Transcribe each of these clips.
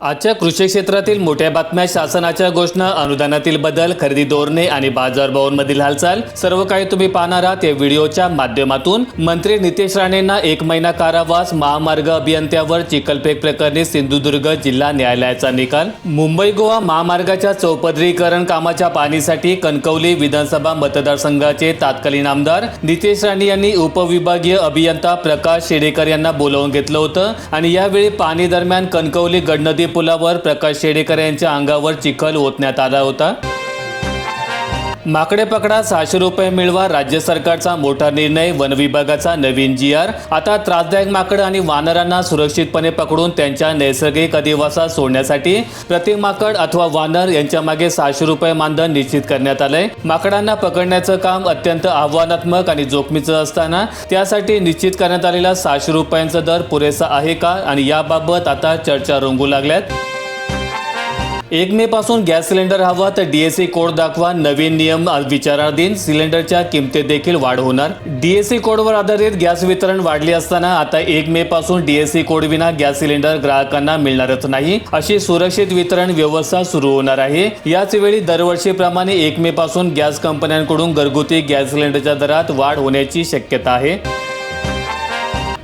आजच्या कृषी क्षेत्रातील मोठ्या बातम्या, शासनाच्या घोषणा, अनुदानातील बदल, खरेदी धोरणे आणि बाजारभावांमधील हालचाल सर्व काही तुम्ही पाहणार आहात या व्हिडिओच्या माध्यमातून। मंत्री नितेश राणेंना 1 महिना कारावास, महामार्ग अभियंत्यावर चिखलफेक प्रकरणी सिंधुदुर्ग जिल्हा न्यायालयाचा निकाल। मुंबई गोवा महामार्गाच्या चौपदरीकरण कामाच्या पाहणीसाठी कणकवली विधानसभा मतदारसंघाचे तत्कालीन आमदार नितेश राणे यांनी उपविभागीय अभियंता प्रकाश शेडेकर यांना बोलावून घेतलं होतं आणि यावेळी पाहणी दरम्यान कणकवली गडनदी पुलावर प्रकाश शेडेकर यांच्या अंगावर चिखल ओतण्यात आला होता। माकडे पकडा 600 रुपये मिळवा, राज्य सरकारचा मोठा निर्णय, वन विभागाचा नवीन GR। आता त्रासदायक माकड आणि वानरांना सुरक्षितपणे पकडून त्यांच्या नैसर्गिक अधिवासात सोडण्यासाठी प्रति माकड अथवा वानर यांच्या मागे 600 रुपये मानधन निश्चित करण्यात आलंय। माकडांना पकडण्याचं काम अत्यंत आव्हानात्मक आणि जोखमीचं असताना त्यासाठी निश्चित करण्यात आलेला 600 रुपयांचा दर पुरेसा आहे का आणि याबाबत आता चर्चा रंगू लागल्यात। 1 मे पासून गॅस सिलेंडर हवा तर DSC कोड दाखवा, नवीन नियम विचाराधीन, सिलेंडरच्या किमतीत देखील वाढ होणार। DSC कोडवर आधारित गॅस वितरण वाढले असताना आता 1 मे पासून DSC कोड विना गॅस सिलेंडर ग्राहकांना मिळणारच नाही, अशी सुरक्षित वितरण व्यवस्था सुरू होणार आहे। याच वेळी दरवर्षीप्रमाणे 1 मे पासून गॅस कंपन्यांकडून घरगुती गॅस सिलेंडरच्या दरात वाढ होण्याची शक्यता आहे।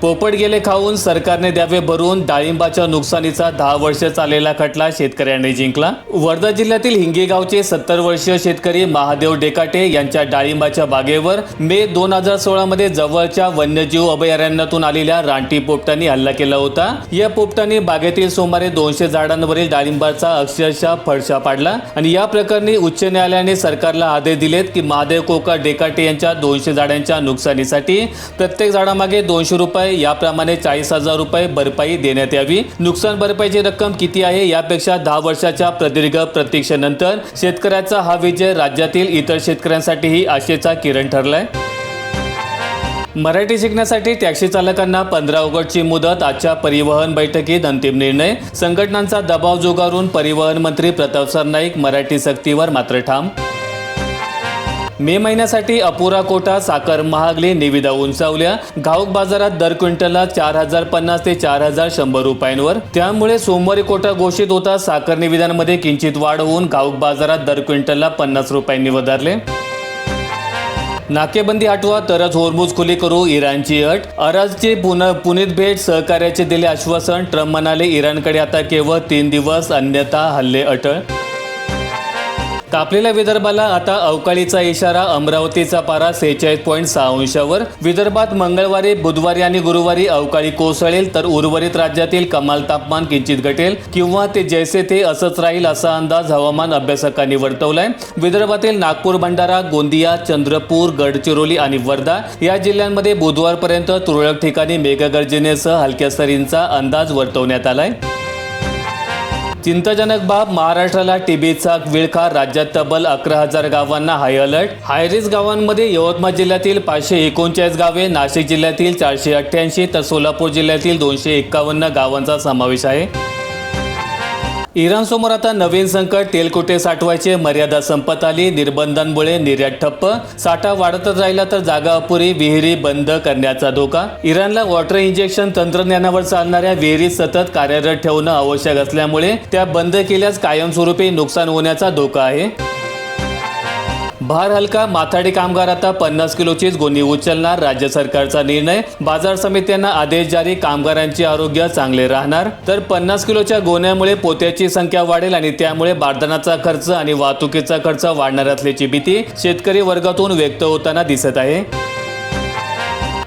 पोपट गेले खाऊन सरकारने द्यावे भरून, डाळिंबाच्या नुकसानीचा 10 वर्ष चाललेला खटला शेतकऱ्यांनी जिंकला। वर्धा जिल्ह्यातील हिंगे गावचे 70 वर्षीय शेतकरी महादेव डेकाटे यांच्या डाळिंबाच्या बागेवर मे 2016 मध्ये जवळच्या वन्यजीव अभयारण्यातून आलेल्या रानटी पोपटांनी हल्ला केला होता। या पोपटांनी बागेतील सुमारे 200 झाडांवरील डाळिंबाचा अक्षरशः फडशा पाडला आणि या प्रकरणी उच्च न्यायालयाने सरकारला आदेश दिलेत की महादेव कोका डेकाटे यांच्या 200 झाडांच्या नुकसानीसाठी प्रत्येक झाडामागे 200 रुपये याप्रमाणे 40,000 रुपये भरपाई देण्यात यावी। नुकसान भरपाईची रक्कम किती आहे यापेक्षा 10 वर्षाच्या प्रदीर्घ प्रतीक्षेनंतर शेतकऱ्याचा हा विजय राज्यातील इतर शेतकऱ्यांसाठीही आशेचा किरण ठरलाय। मराठी शिकण्यासाठी टॅक्सी चालकांना 15 ऑगस्टची मुदत, आजच्या परिवहन बैठकीत अंतिम निर्णय। संघटनांचा दबाव झुगारून परिवहन मंत्री प्रताप सरनाईक मराठी सक्तीवर मात्र ठाम। मे महिन्यासाठी अपुरा कोटा, साखर महागली, निविदा उंचावल्या, घाऊक बाजारात दर क्विंटलला 4,050 ते 4,100 रुपयांवर। त्यामुळे सोमवारी कोटा घोषित होता साखर निविदांमध्ये किंचित वाढ होऊन घाऊक बाजारात दर क्विंटलला 50 रुपयांनी वधारले। नाकेबंदी हटवा तरच होर्मुझ खुली करू, इराणची अट। अराजची पुणेत भेट, सहकार्याचे दिले आश्वासन, ट्रम्प म्हणाले इराणकडे आता केवळ 3 दिवस, अन्यथा हल्ले अटळ। तापलेल्या विदर्भाला आता अवकाळीचा इशारा, अमरावतीचा पारा 46.6 अंशावर। विदर्भात मंगळवारी, बुधवारी आणि गुरुवारी अवकाळी कोसळेल तर उर्वरित राज्यातील कमाल तापमान किंचित घटेल किंवा ते जैसे थे असंच राहील असा अंदाज हवामान अभ्यासकांनी वर्तवलाय। विदर्भातील नागपूर, भंडारा, गोंदिया, चंद्रपूर, गडचिरोली आणि वर्धा या जिल्ह्यांमध्ये बुधवारपर्यंत तुरळक ठिकाणी मेघगर्जनेसह हलक्या सरींचा अंदाज वर्तवण्यात आलाय। चिंताजनक बाब, महाराष्ट्राला टीबीचा विळखा, राज्यात तब्बल 11,000 गावांना हाय अलर्ट। हायरिस्क गावांमध्ये यवतमाळ जिल्ह्यातील 539 गावे, नाशिक जिल्ह्यातील 488 तर सोलापूर जिल्ह्यातील 251 गावांचा समावेश आहे। इराणसमोर आता नवीन संकट, तेल कुठे साठवायचे, मर्यादा संपत आली, निर्बंधांमुळे निर्यात ठप्प, साठा वाढतच राहिला तर जागा अपुरी, विहिरी बंद करण्याचा धोका। इराणला वॉटर इंजेक्शन तंत्रज्ञानावर चालणाऱ्या विहिरी सतत कार्यरत ठेवणं आवश्यक असल्यामुळे त्या बंद केल्यास कायमस्वरूपी नुकसान होण्याचा धोका आहे। भार हलका, माथाडी कामगार आता 50 किलोचीच गोणी उचलणार, राज्य सरकारचा निर्णय। बाजार समित्यांना आदेश जारी, कामगारांचे आरोग्य चांगले राहणार तर 50 किलोच्या गोण्यामुळे पोत्याची संख्या वाढेल आणि त्यामुळे बारदानाचा खर्च आणि वाहतुकीचा खर्च वाढणार असल्याची भीती शेतकरी वर्गातून व्यक्त होताना दिसत आहे।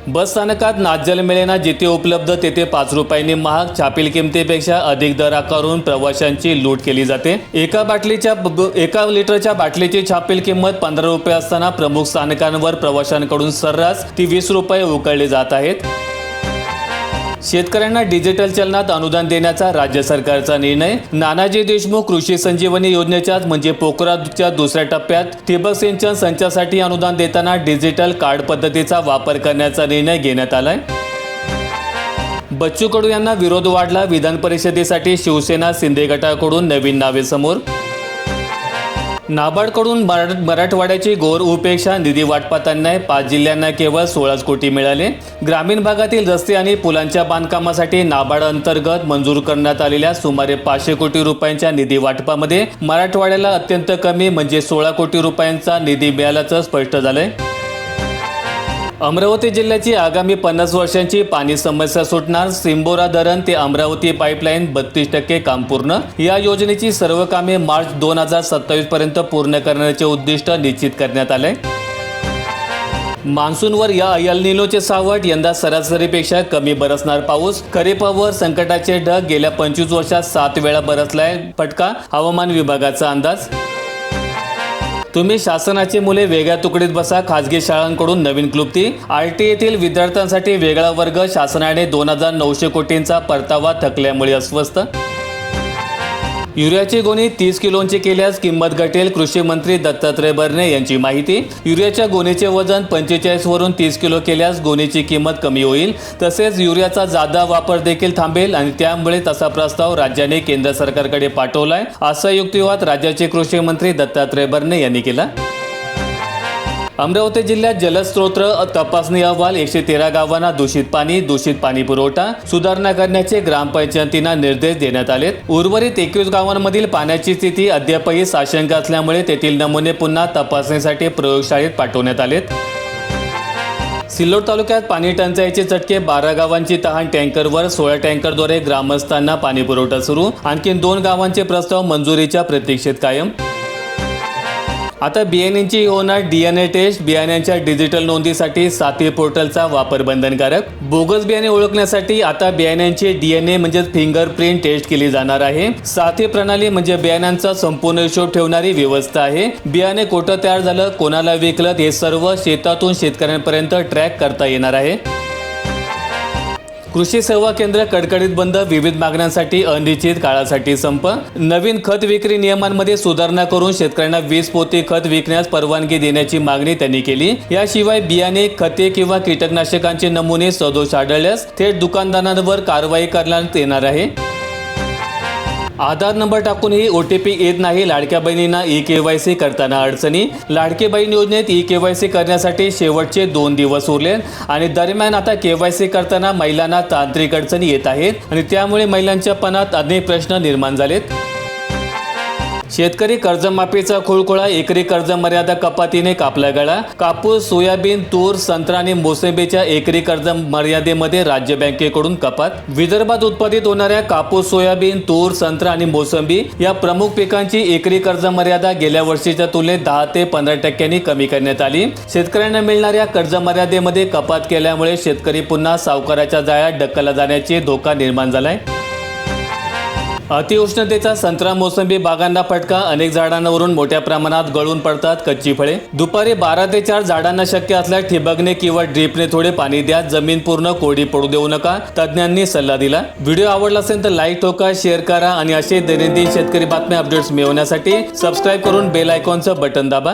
बस स्थानकात नासजल मिळेना, जिथे उपलब्ध तेथे 5 रुपयांनी महाग, छापील किमतीपेक्षा अधिक दर आकारून प्रवाशांची लूट केली जाते। एका लिटरच्या बाटलीची छापील किंमत 15 रुपये असताना प्रमुख स्थानकांवर प्रवाशांकडून सर्रास ती 20 रुपये उकळली जात आहेत। शेतकऱ्यांना डिजिटल चलनात अनुदान देण्याचा राज्य सरकारचा निर्णय। नानाजी देशमुख कृषी संजीवनी योजनेच्याच म्हणजे पोखराच्या दुसऱ्या टप्प्यात ठिबक सिंचन संचासाठी अनुदान देताना डिजिटल कार्ड पद्धतीचा वापर करण्याचा निर्णय घेण्यात आलाय। बच्चू कडू यांना विरोध वाढला, विधान परिषदेसाठी शिवसेना शिंदे गटाकडून नवीन नावे समोर। नाबार्डकडून मराठवाड्याची घोर उपेक्षा, निधी वाटपात अन्याय, 5 जिल्ह्यांना केवळ 16 कोटी मिळाले. ग्रामीण भागातील रस्ते आणि पुलांच्या बांधकामासाठी नाबार्ड अंतर्गत मंजूर करण्यात आलेल्या सुमारे 500 कोटी रुपयांच्या निधी वाटपामध्ये मराठवाड्याला अत्यंत कमी म्हणजे 16 कोटी रुपयांचा निधी मिळाल्याचं स्पष्ट झालंय. अमरावती जिल्ह्याची आगामी 50 वर्षांची पाणी समस्या सुटणार. सिंबोरा धरण ते अमरावती पाईपलाईन 32% काम पूर्ण. या योजनेची सर्व कामे मार्च 2027 पर्यंत पूर्ण करण्याचे उद्दिष्ट निश्चित करण्यात आले. मान्सूनवर या एल निनोचे सावट. यंदा सरासरीपेक्षा कमी बरसणार पाऊस. खरीपावर संकटाचे ढग. गेल्या 25 वर्षात 7 वेळा बरसलाय फटका. हवामान विभागाचा अंदाज. तुम्ही शासनाची मुले वेगळ्या तुकडीत बसा. खासगी शाळांकडून नवीन क्लुप्ती. RT येथील विद्यार्थ्यांसाठी वेगळा वर्ग. शासनाने 2900 कोटींचा परतावा थकल्यामुळे अस्वस्थ. युरियाची गोणी 30 किलोंची केल्यास किंमत घटेल. कृषी मंत्री दत्तात्रय भरणे यांची माहिती. युरियाच्या गोणीचे वजन 45 वरून 30 किलो केल्यास गोणीची किंमत कमी होईल. तसेच युरियाचा जादा वापर देखील थांबेल आणि त्यामुळे तसा प्रस्ताव राज्याने केंद्र सरकारकडे पाठवलाय, असा युक्तिवाद राज्याचे कृषी मंत्री दत्तात्रय भरणे यांनी केला. अमरावती जिल्ह्यात जलस्रोत तपासणी अहवाल. 113 गावांना दूषित पाणी पुरवठा सुधारणा करण्याचे ग्रामपंचायतींना निर्देश देण्यात आलेत. उर्वरित 21 गावांमधील पाण्याची स्थिती अद्यापही साशंक असल्यामुळे तेथील नमुने पुन्हा तपासणीसाठी प्रयोगशाळेत पाठवण्यात आलेत. सिल्लोड तालुक्यात पाणी टंचाईचे चटके. 12 गावांची तहान. टँकरवर 16 टँकरद्वारे ग्रामस्थांना पाणी पुरवठा सुरू. आणखी 2 गावांचे प्रस्ताव मंजुरीच्या प्रतीक्षेत कायम. आता बियाण्यांची होणार DNA टेस्ट. बियाण्यांच्या डिजिटल नोंदीसाठी साथी पोर्टलचा वापर बंधनकारक. बोगस बियाणे ओळखण्यासाठी आता बियाण्यांची DNA म्हणजेच फिंगरप्रिंट टेस्ट केली जाणार आहे. साथी प्रणाली म्हणजे बियाण्यांचा संपूर्ण हिशोब ठेवणारी व्यवस्था आहे. बियाणे कुठं तयार झालं, कोणाला विकलं, हे सर्व शेतातून शेतकऱ्यांपर्यंत ट्रॅक करता येणार आहे. कृषी सेवा केंद्र कडकडीत बंद. विविध मागण्यांसाठी अनिश्चित काळासाठी संप. नवीन खत विक्री नियमांमध्ये सुधारणा करून शेतकऱ्यांना 20 पोती खत विकण्यास परवानगी देण्याची मागणी त्यांनी केली. याशिवाय बियाणे, खते किंवा कीटकनाशकांचे नमुने सदोष आढळल्यास थेट दुकानदारांवर कारवाई करण्यात येणार आहे. आधार नंबर टाकूनही OTP येत नाही. लाडक्या बहिणींना eKYC करताना अडचणी. लाडकी बहीण योजनेत eKYC करण्यासाठी शेवटचे 2 दिवस उरले आणि दरम्यान आता KYC करताना महिलांना तांत्रिक अडचणी येत आहेत आणि त्यामुळे महिलांच्या मनात अनेक प्रश्न निर्माण झालेत. शेतकरी कर्जमाफीचा खुळखुळा. एकरी कर्ज मर्यादा कपातीने कापला गळा. कापूस, सोयाबीन, तूर, संत्रा आणि मोसंबीच्या एकरी कर्ज मर्यादेमध्ये राज्य बँकेकडून कपात. विदर्भात उत्पादित होणाऱ्या कापूस, सोयाबीन, तूर, संत्रा आणि मोसंबी या प्रमुख पिकांची एकरी कर्ज मर्यादा गेल्या वर्षीच्या तुलनेत 10 ते 15% कमी करण्यात आली. शेतकऱ्यांना मिळणाऱ्या कर्ज मर्यादेमध्ये कपात केल्यामुळे शेतकरी पुन्हा सावकाराच्या जाळ्यात ढकलला जाण्याची धोका निर्माण झालाय. अतिउष्णतेचा संत्रा, मोसंबी बागांना फटका. अनेक झाडांवरून मोठ्या प्रमाणात गळून पडतात कच्ची फळे. दुपारी 12 ते 4 झाडांना शक्य असल्यास ठिबकने किंवा ड्रिपने थोडे पाणी द्या. जमीन पूर्ण कोरडी पडू देऊ नका, तज्ज्ञांनी सल्ला दिला. व्हिडिओ आवडला असेल तर लाईक ठोका, शेअर करा आणि असे दैनंदिन शेतकरी बातम्या अपडेट्स मिळवण्यासाठी सबस्क्राईब करून बेल आयकॉनचं बटन दाबा.